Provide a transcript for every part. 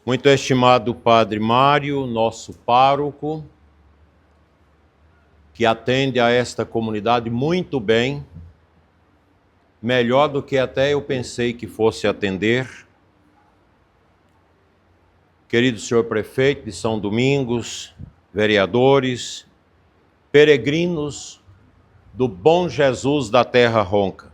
Muito estimado Padre Mário, nosso pároco, que atende a esta comunidade muito bem, melhor do que até eu pensei que fosse atender. Querido senhor prefeito de São Domingos, vereadores, peregrinos do Bom Jesus da Terra Ronca.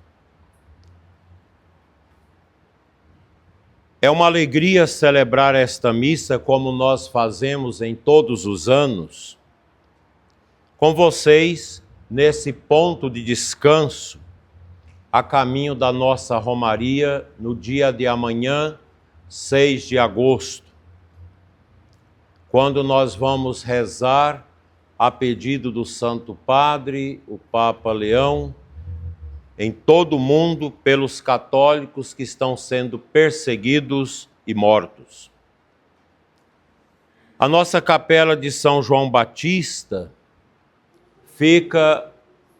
É uma alegria celebrar esta missa como nós fazemos em todos os anos, com vocês nesse ponto de descanso, a caminho da nossa romaria no dia de amanhã, 6 de agosto, quando nós vamos rezar a pedido do Santo Padre, o Papa Leão, em todo o mundo pelos católicos que estão sendo perseguidos e mortos. A nossa capela de São João Batista fica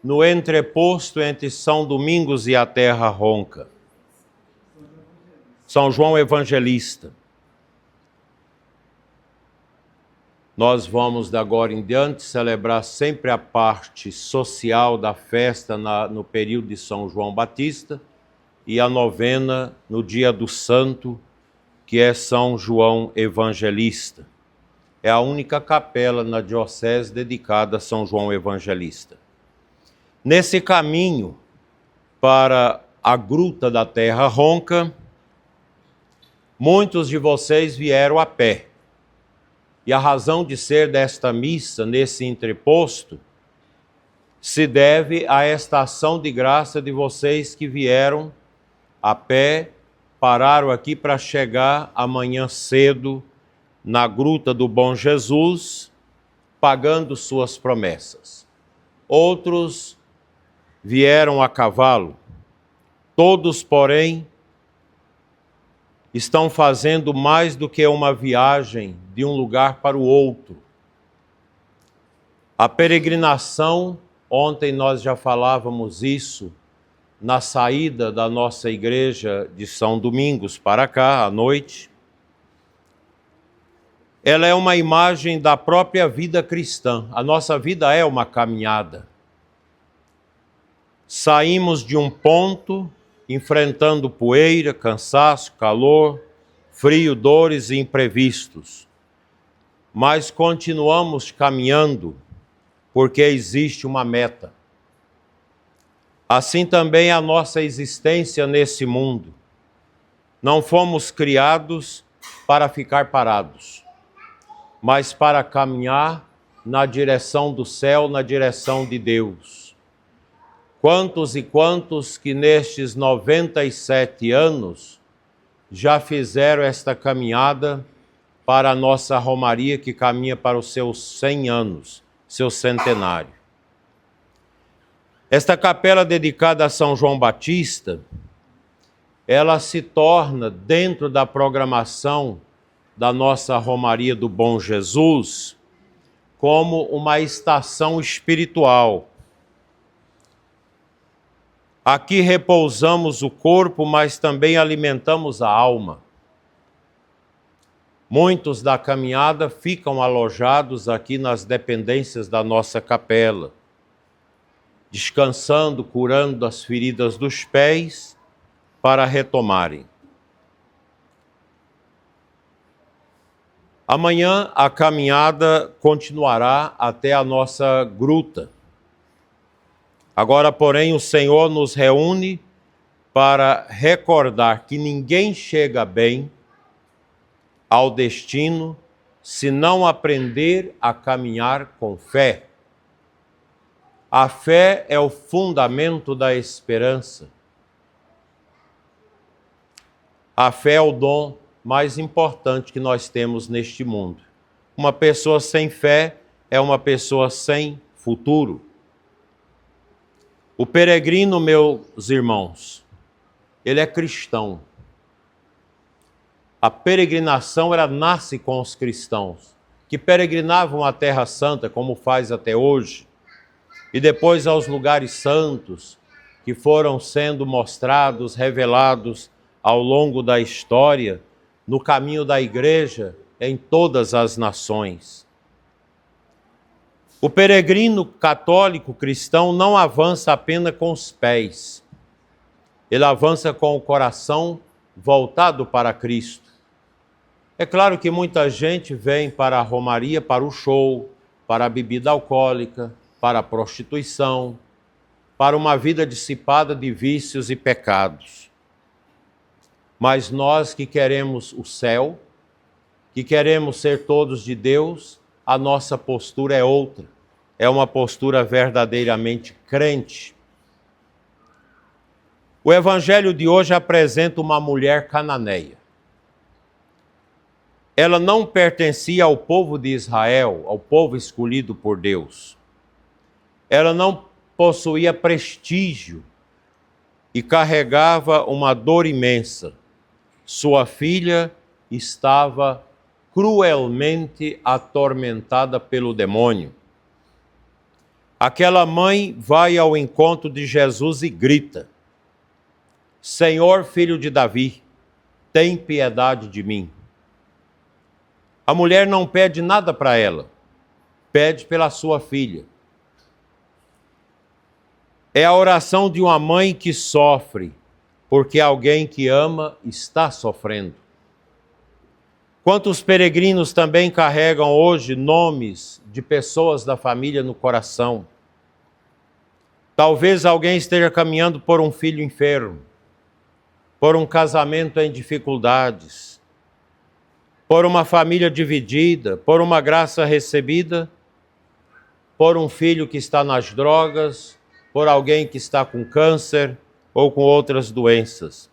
no entreposto entre São Domingos e a Terra Ronca. São João Evangelista. Nós vamos, de agora em diante, celebrar sempre a parte social da festa no período de São João Batista e a novena no dia do santo, que é São João Evangelista. É a única capela na diocese dedicada a São João Evangelista. Nesse caminho para a Gruta da Terra Ronca, muitos de vocês vieram a pé. E a razão de ser desta missa, nesse entreposto, se deve a esta ação de graça de vocês que vieram a pé, pararam aqui para chegar amanhã cedo na Gruta do Bom Jesus, pagando suas promessas. Outros vieram a cavalo, todos, porém, estão fazendo mais do que uma viagem de um lugar para o outro. A peregrinação, ontem nós já falávamos isso, na saída da nossa igreja de São Domingos para cá, à noite, ela é uma imagem da própria vida cristã. A nossa vida é uma caminhada. Saímos de um ponto, enfrentando poeira, cansaço, calor, frio, dores e imprevistos. Mas continuamos caminhando porque existe uma meta. Assim também a nossa existência nesse mundo. Não fomos criados para ficar parados, mas para caminhar na direção do céu, na direção de Deus. Quantos e quantos que nestes 97 anos já fizeram esta caminhada para a nossa romaria que caminha para os seus 100 anos, seu centenário. Esta capela dedicada a São João Batista, ela se torna, dentro da programação da nossa romaria do Bom Jesus, como uma estação espiritual. Aqui repousamos o corpo, mas também alimentamos a alma. Muitos da caminhada ficam alojados aqui nas dependências da nossa capela, descansando, curando as feridas dos pés para retomarem. Amanhã a caminhada continuará até a nossa gruta. Agora, porém, o Senhor nos reúne para recordar que ninguém chega bem ao destino se não aprender a caminhar com fé. A fé é o fundamento da esperança. A fé é o dom mais importante que nós temos neste mundo. Uma pessoa sem fé é uma pessoa sem futuro. O peregrino, meus irmãos, ele é cristão. A peregrinação, ela nasce com os cristãos, que peregrinavam à Terra Santa, como faz até hoje, e depois aos lugares santos, que foram sendo mostrados, revelados ao longo da história, no caminho da igreja em todas as nações. O peregrino católico cristão não avança apenas com os pés, ele avança com o coração voltado para Cristo. É claro que muita gente vem para a romaria, para o show, para a bebida alcoólica, para a prostituição, para uma vida dissipada de vícios e pecados. Mas nós que queremos o céu, que queremos ser todos de Deus, a nossa postura é outra. É uma postura verdadeiramente crente. O evangelho de hoje apresenta uma mulher cananeia. Ela não pertencia ao povo de Israel, ao povo escolhido por Deus. Ela não possuía prestígio e carregava uma dor imensa. Sua filha estava cruelmente atormentada pelo demônio. Aquela mãe vai ao encontro de Jesus e grita: Senhor, filho de Davi, tem piedade de mim. A mulher não pede nada para ela, pede pela sua filha. É a oração de uma mãe que sofre, porque alguém que ama está sofrendo. Quantos peregrinos também carregam hoje nomes de pessoas da família no coração? Talvez alguém esteja caminhando por um filho enfermo, por um casamento em dificuldades, por uma família dividida, por uma graça recebida, por um filho que está nas drogas, por alguém que está com câncer ou com outras doenças,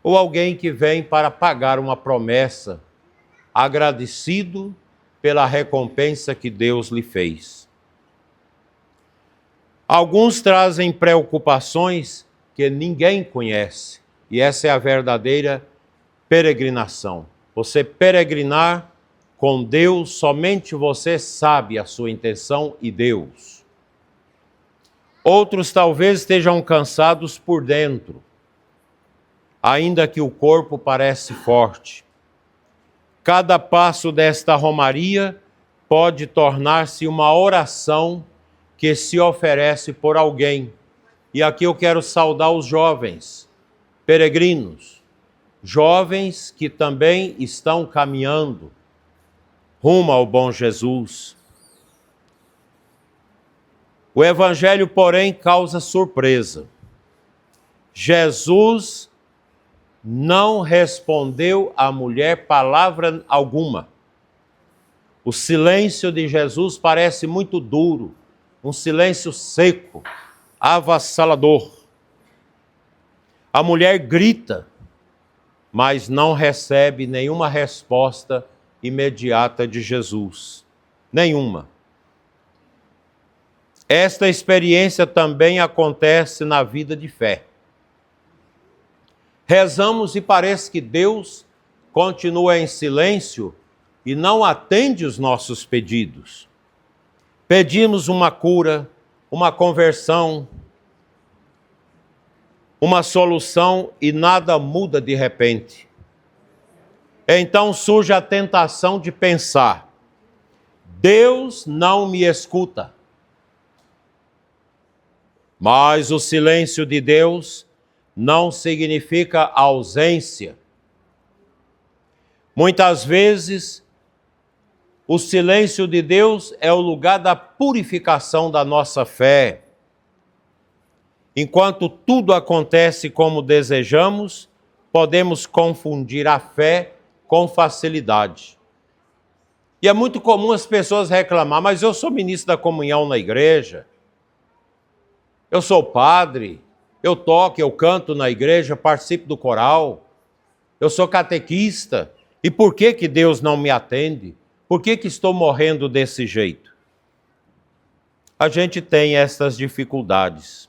ou alguém que vem para pagar uma promessa, agradecido pela recompensa que Deus lhe fez. Alguns trazem preocupações que ninguém conhece, e essa é a verdadeira peregrinação. Você peregrinar com Deus, somente você sabe a sua intenção e Deus. Outros talvez estejam cansados por dentro, ainda que o corpo parece forte. Cada passo desta romaria pode tornar-se uma oração que se oferece por alguém. E aqui eu quero saudar os jovens, peregrinos, jovens que também estão caminhando rumo ao bom Jesus. O evangelho, porém, causa surpresa. Jesus não respondeu à mulher palavra alguma. O silêncio de Jesus parece muito duro, um silêncio seco, avassalador. A mulher grita, mas não recebe nenhuma resposta imediata de Jesus. Nenhuma. Esta experiência também acontece na vida de fé. Rezamos e parece que Deus continua em silêncio e não atende os nossos pedidos. Pedimos uma cura, uma conversão, uma solução e nada muda de repente. Então surge a tentação de pensar: Deus não me escuta. Mas o silêncio de Deus não significa ausência. Muitas vezes, o silêncio de Deus é o lugar da purificação da nossa fé. Enquanto tudo acontece como desejamos, podemos confundir a fé com facilidade. E é muito comum as pessoas reclamar: mas eu sou ministro da comunhão na igreja, eu sou padre, eu toco, eu canto na igreja, participo do coral, eu sou catequista, e por que que Deus não me atende? Por que que estou morrendo desse jeito? A gente tem essas dificuldades.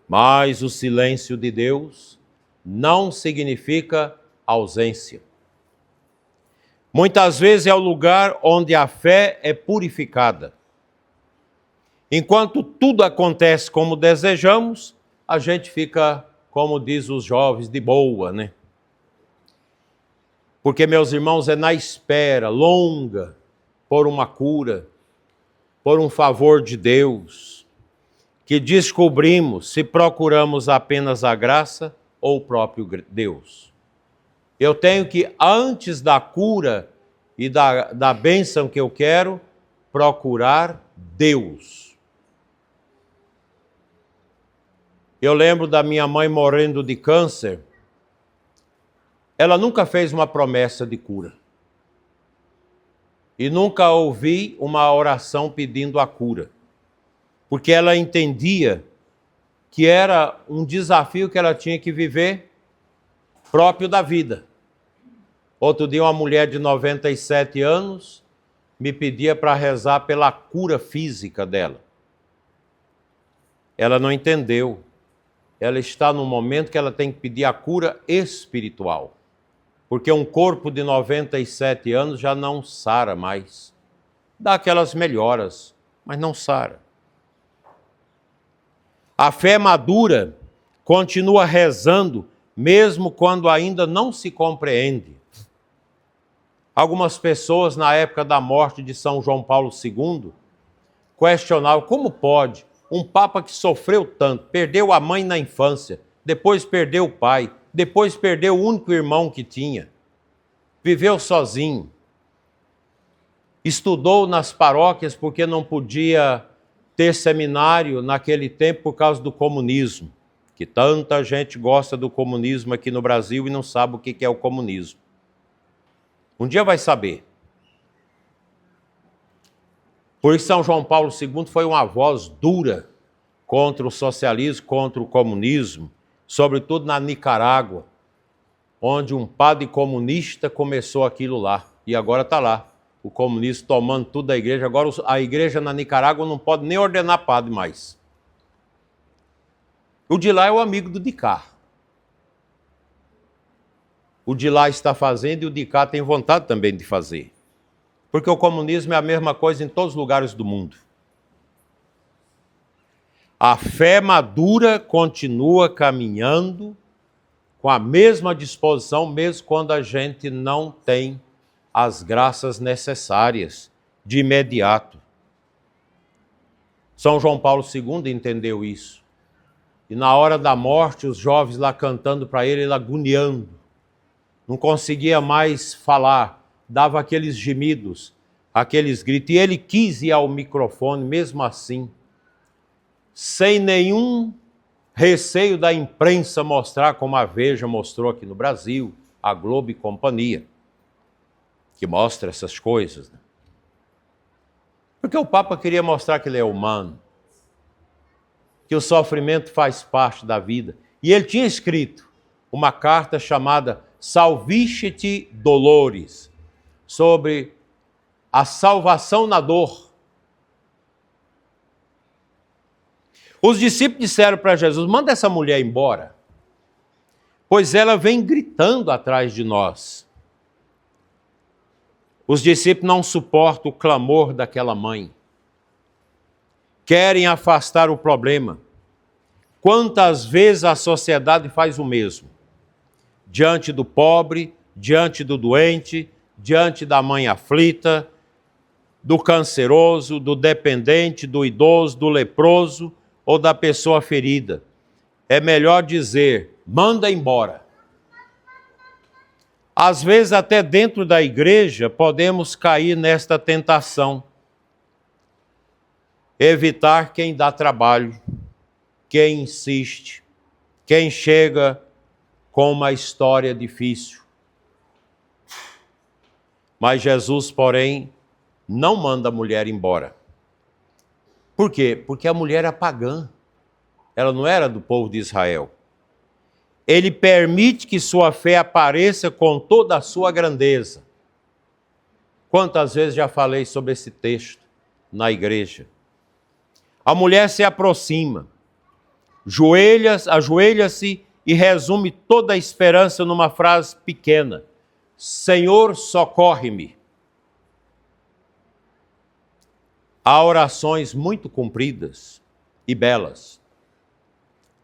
Mas o silêncio de Deus não significa ausência. Muitas vezes é o lugar onde a fé é purificada. Enquanto tudo acontece como desejamos, a gente fica, como diz os jovens, de boa, né? Porque, meus irmãos, é na espera longa por uma cura, por um favor de Deus, que descobrimos se procuramos apenas a graça ou o próprio Deus. Eu tenho que, antes da cura e da bênção que eu quero, procurar Deus. Eu lembro da minha mãe morrendo de câncer. Ela nunca fez uma promessa de cura. E nunca ouvi uma oração pedindo a cura. Porque ela entendia que era um desafio que ela tinha que viver próprio da vida. Outro dia uma mulher de 97 anos me pedia para rezar pela cura física dela. Ela não entendeu. Ela está num momento que ela tem que pedir a cura espiritual. Porque um corpo de 97 anos já não sara mais. Dá aquelas melhoras, mas não sara. A fé madura continua rezando, mesmo quando ainda não se compreende. Algumas pessoas, na época da morte de São João Paulo II, questionavam como pode um papa que sofreu tanto, perdeu a mãe na infância, depois perdeu o pai, depois perdeu o único irmão que tinha, viveu sozinho, estudou nas paróquias porque não podia ter seminário naquele tempo por causa do comunismo, que tanta gente gosta do comunismo aqui no Brasil e não sabe o que é o comunismo. Um dia vai saber. Por isso São João Paulo II foi uma voz dura contra o socialismo, contra o comunismo, sobretudo na Nicarágua, onde um padre comunista começou aquilo lá, e agora está lá, o comunismo tomando tudo da igreja. Agora a igreja na Nicarágua não pode nem ordenar padre mais. O de lá é o amigo do de cá. O de lá está fazendo e o de cá tem vontade também de fazer. Porque o comunismo é a mesma coisa em todos os lugares do mundo. A fé madura continua caminhando com a mesma disposição, mesmo quando a gente não tem as graças necessárias de imediato. São João Paulo II entendeu isso. E na hora da morte, os jovens lá cantando para ele, ele agoniando. Não conseguia mais falar, dava aqueles gemidos, aqueles gritos. E ele quis ir ao microfone, mesmo assim, sem nenhum receio da imprensa mostrar, como a Veja mostrou aqui no Brasil, a Globo e companhia, que mostra essas coisas. Né? Porque o Papa queria mostrar que ele é humano, que o sofrimento faz parte da vida. E ele tinha escrito uma carta chamada Salvifici Dolores, sobre a salvação na dor. Os discípulos disseram para Jesus: manda essa mulher embora, pois ela vem gritando atrás de nós. Os discípulos não suportam o clamor daquela mãe. Querem afastar o problema. Quantas vezes a sociedade faz o mesmo? Diante do pobre, diante do doente, diante da mãe aflita, do canceroso, do dependente, do idoso, do leproso ou da pessoa ferida. É melhor dizer: manda embora. Às vezes, até dentro da igreja, podemos cair nesta tentação. Evitar quem dá trabalho, quem insiste, quem chega com uma história difícil. Mas Jesus, porém, não manda a mulher embora. Por quê? Porque a mulher era pagã. Ela não era do povo de Israel. Ele permite que sua fé apareça com toda a sua grandeza. Quantas vezes já falei sobre esse texto na igreja? A mulher se aproxima, ajoelha-se e resume toda a esperança numa frase pequena: Senhor, socorre-me. Há orações muito compridas e belas,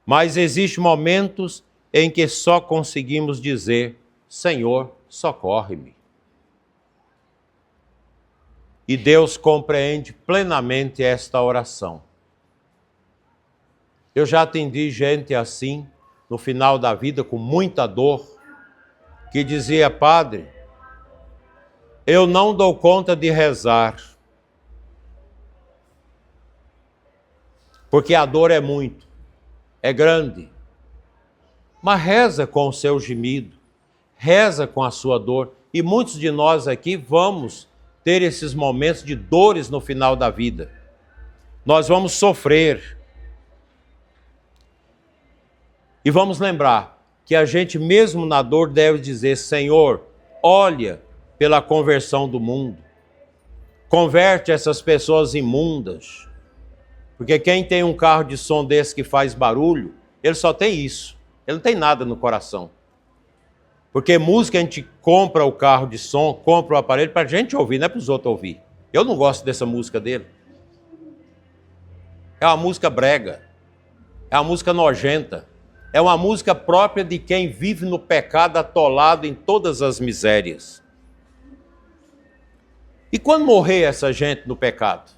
mas existem momentos em que só conseguimos dizer: Senhor, socorre-me. E Deus compreende plenamente esta oração. Eu já atendi gente assim, no final da vida, com muita dor, que dizia: padre, eu não dou conta de rezar, porque a dor é muito, é grande. Mas reza com o seu gemido, reza com a sua dor. E muitos de nós aqui vamos ter esses momentos de dores no final da vida. Nós vamos sofrer. E vamos lembrar que a gente mesmo na dor deve dizer: Senhor, olha pela conversão do mundo. Converte essas pessoas imundas. Porque quem tem um carro de som desse que faz barulho, ele só tem isso. Ele não tem nada no coração. Porque música a gente compra o carro de som, compra o aparelho para a gente ouvir, não é para os outros ouvir. Eu não gosto dessa música dele. É uma música brega. É uma música nojenta. É uma música própria de quem vive no pecado, atolado em todas as misérias. E quando morrer essa gente no pecado?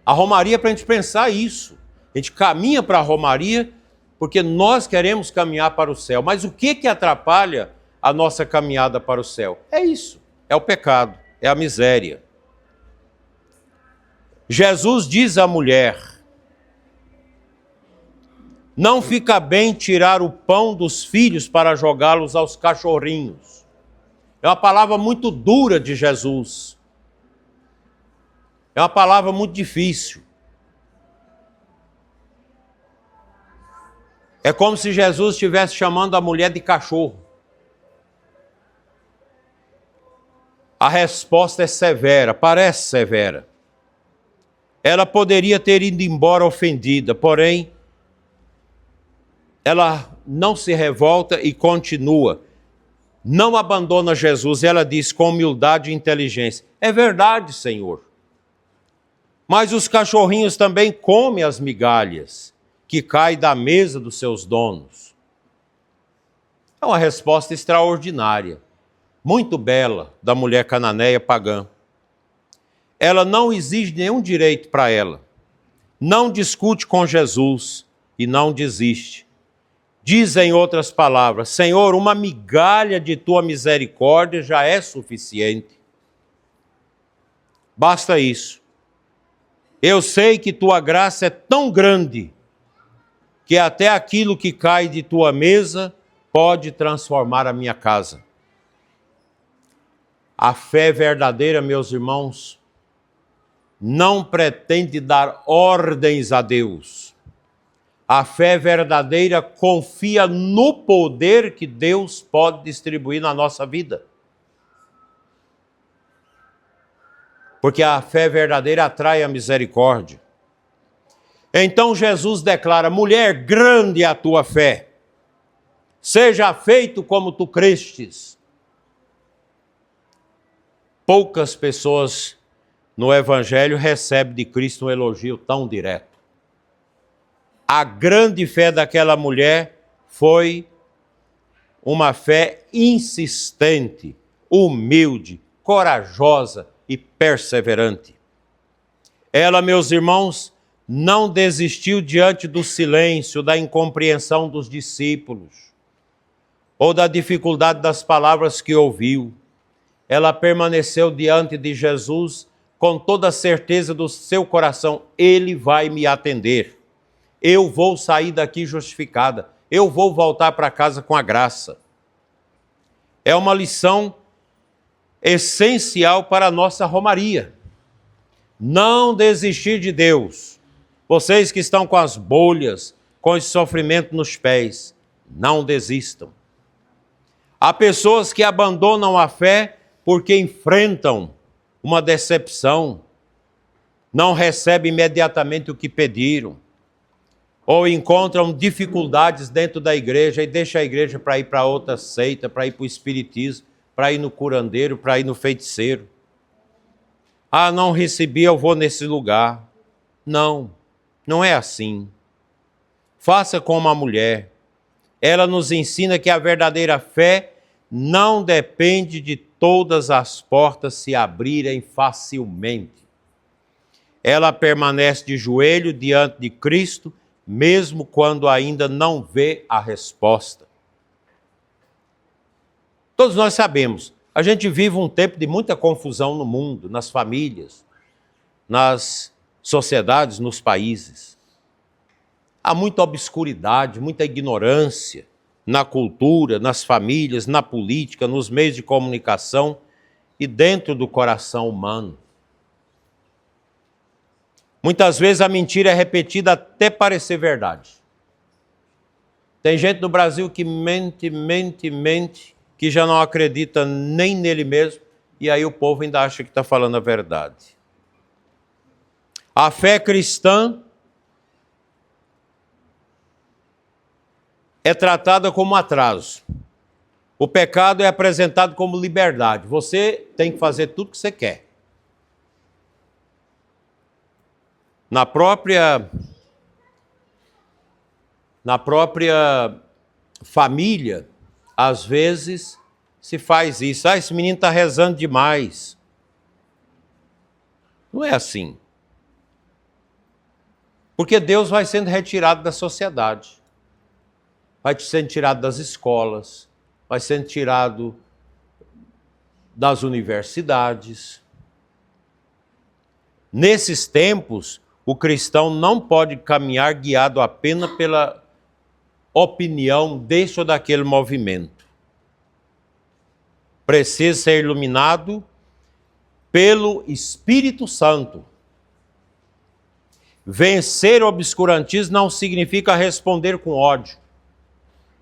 A romaria é para a gente pensar isso. A gente caminha para a romaria porque nós queremos caminhar para o céu. Mas o que atrapalha a nossa caminhada para o céu? É isso. É o pecado. É a miséria. Jesus diz à mulher: não fica bem tirar o pão dos filhos para jogá-los aos cachorrinhos. É uma palavra muito dura de Jesus. É uma palavra muito difícil. É como se Jesus estivesse chamando a mulher de cachorro. A resposta é severa, parece severa. Ela poderia ter ido embora ofendida, porém, ela não se revolta e continua. Não abandona Jesus. Ela diz com humildade e inteligência: é verdade, Senhor. Mas os cachorrinhos também comem as migalhas que caem da mesa dos seus donos. É uma resposta extraordinária, muito bela, da mulher cananeia pagã. Ela não exige nenhum direito para ela. Não discute com Jesus e não desiste. Diz em outras palavras: Senhor, uma migalha de tua misericórdia já é suficiente. Basta isso. Eu sei que tua graça é tão grande que até aquilo que cai de tua mesa pode transformar a minha casa. A fé verdadeira, meus irmãos, não pretende dar ordens a Deus. A fé verdadeira confia no poder que Deus pode distribuir na nossa vida. Porque a fé verdadeira atrai a misericórdia. Então Jesus declara: mulher, grande é a tua fé. Seja feito como tu crestes. Poucas pessoas no Evangelho recebem de Cristo um elogio tão direto. A grande fé daquela mulher foi uma fé insistente, humilde, corajosa e perseverante. Ela, meus irmãos, não desistiu diante do silêncio, da incompreensão dos discípulos, ou da dificuldade das palavras que ouviu. Ela permaneceu diante de Jesus com toda a certeza do seu coração: Ele vai me atender. Eu vou sair daqui justificada. Eu vou voltar para casa com a graça. É uma lição essencial para a nossa romaria. Não desistir de Deus. Vocês que estão com as bolhas, com esse sofrimento nos pés, não desistam. Há pessoas que abandonam a fé porque enfrentam uma decepção, não recebem imediatamente o que pediram, ou encontram dificuldades dentro da igreja e deixam a igreja para ir para outra seita, para ir para o espiritismo, para ir no curandeiro, para ir no feiticeiro. Ah, não recebi, eu vou nesse lugar. Não, não é assim. Faça como a mulher. Ela nos ensina que a verdadeira fé não depende de todas as portas se abrirem facilmente. Ela permanece de joelho diante de Cristo, mesmo quando ainda não vê a resposta. Todos nós sabemos, a gente vive um tempo de muita confusão no mundo, nas famílias, nas sociedades, nos países. Há muita obscuridade, muita ignorância na cultura, nas famílias, na política, nos meios de comunicação e dentro do coração humano. Muitas vezes a mentira é repetida até parecer verdade. Tem gente no Brasil que mente, que já não acredita nem nele mesmo, e aí o povo ainda acha que está falando a verdade. A fé cristã é tratada como atraso. O pecado é apresentado como liberdade. Você tem que fazer tudo o que você quer. Na própria família, às vezes, se faz isso. Ah, esse menino está rezando demais. Não é assim. Porque Deus vai sendo retirado da sociedade. Vai sendo tirado das escolas. Vai sendo tirado das universidades. Nesses tempos, o cristão não pode caminhar guiado apenas pela opinião deste ou daquele movimento. Precisa ser iluminado pelo Espírito Santo. Vencer o obscurantismo não significa responder com ódio,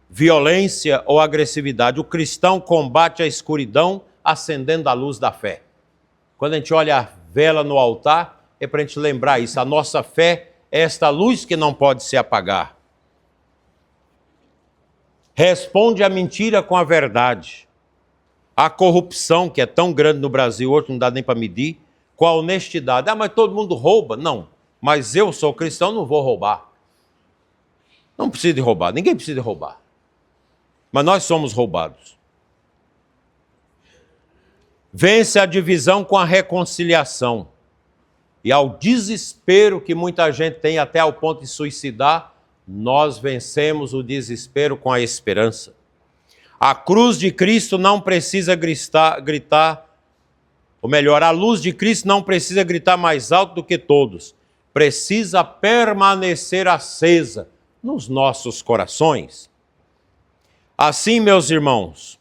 violência ou agressividade. O cristão combate a escuridão acendendo a luz da fé. Quando a gente olha a vela no altar, é para a gente lembrar isso. A nossa fé é esta luz que não pode se apagar. Responde a mentira com a verdade. A corrupção, que é tão grande no Brasil hoje, não dá nem para medir, com a honestidade. Ah, mas todo mundo rouba. Não, mas eu sou cristão, não vou roubar. Não precisa de roubar, ninguém precisa de roubar. Mas nós somos roubados. Vence a divisão com a reconciliação. E ao desespero que muita gente tem até ao ponto de suicidar, nós vencemos o desespero com a esperança. A cruz de Cristo não precisa gritar, ou melhor, a luz de Cristo não precisa gritar mais alto do que todos. Precisa permanecer acesa nos nossos corações. Assim, meus irmãos,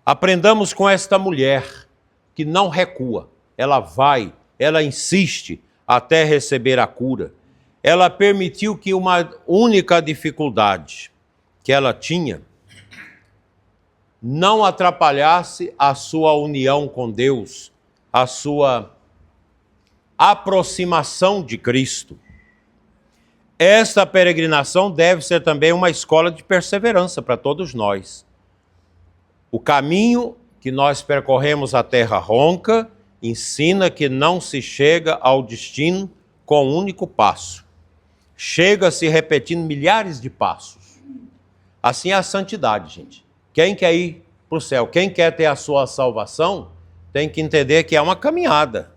aprendamos com esta mulher que não recua. Ela vai, ela insiste até receber a cura. Ela permitiu que uma única dificuldade que ela tinha não atrapalhasse a sua união com Deus, a sua aproximação de Cristo. Esta peregrinação deve ser também uma escola de perseverança para todos nós. O caminho que nós percorremos a terra ronca ensina que não se chega ao destino com um único passo. Chega-se repetindo milhares de passos. Assim é a santidade, gente. Quem quer ir para o céu, quem quer ter a sua salvação, tem que entender que é uma caminhada.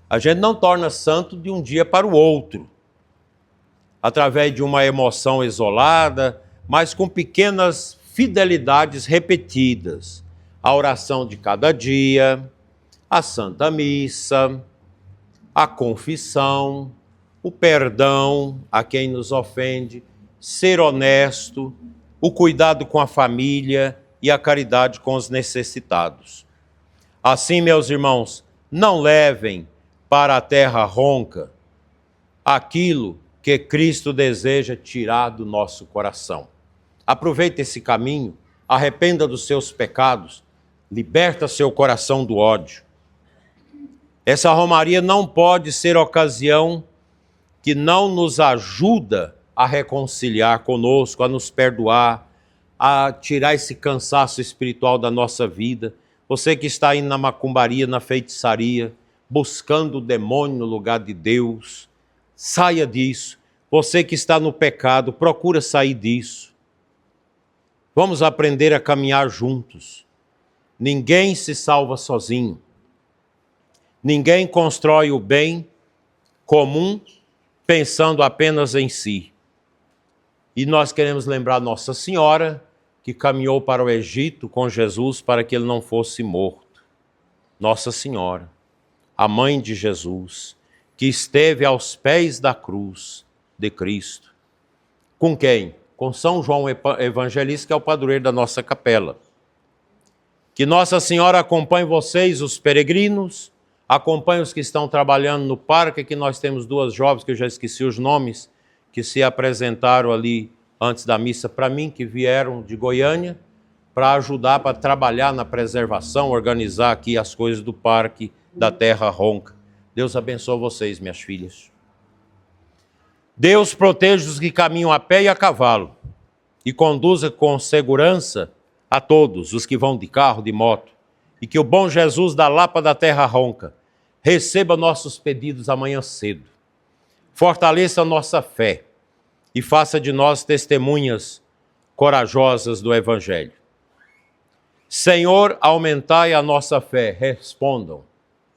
A gente não torna santo de um dia para o outro, através de uma emoção isolada, mas com pequenas fidelidades repetidas. A oração de cada dia, a Santa Missa, a confissão, o perdão a quem nos ofende, ser honesto, o cuidado com a família e a caridade com os necessitados. Assim, meus irmãos, não levem para a terra ronca aquilo que Cristo deseja tirar do nosso coração. Aproveite esse caminho, arrependa dos seus pecados, liberta seu coração do ódio. Essa romaria não pode ser ocasião que não nos ajuda a reconciliar conosco, a nos perdoar, a tirar esse cansaço espiritual da nossa vida. Você que está indo na macumbaria, na feitiçaria, buscando o demônio no lugar de Deus, saia disso. Você que está no pecado, procura sair disso. Vamos aprender a caminhar juntos. Ninguém se salva sozinho. Ninguém constrói o bem comum pensando apenas em si. E nós queremos lembrar Nossa Senhora, que caminhou para o Egito com Jesus para que ele não fosse morto. Nossa Senhora, a mãe de Jesus, que esteve aos pés da cruz de Cristo. Com quem? Com São João Evangelista, que é o padroeiro da nossa capela. Que Nossa Senhora acompanhe vocês, os peregrinos, acompanhe os que estão trabalhando no parque, que nós temos duas jovens, que eu já esqueci os nomes, que se apresentaram ali antes da missa para mim, que vieram de Goiânia, para ajudar, para trabalhar na preservação, organizar aqui as coisas do parque da Terra Ronca. Deus abençoe vocês, minhas filhas. Deus proteja os que caminham a pé e a cavalo, e conduza com segurança a todos os que vão de carro, de moto, e que o bom Jesus da Lapa da Terra Ronca receba nossos pedidos amanhã cedo, fortaleça a nossa fé e faça de nós testemunhas corajosas do Evangelho. Senhor, aumentai a nossa fé. Respondam.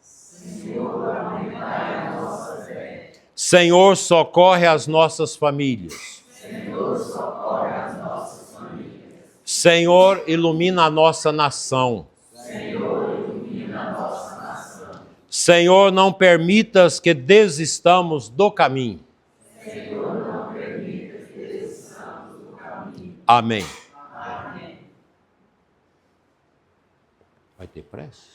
Senhor, aumentai a nossa fé. Senhor, socorre as nossas famílias. Senhor, socorre as nossas famílias. Senhor, ilumina a nossa nação. Senhor, ilumina a nossa nação. Senhor, não permitas que desistamos do caminho. Senhor, não permita que desistamos do caminho. Amém. Amém. Vai ter prece?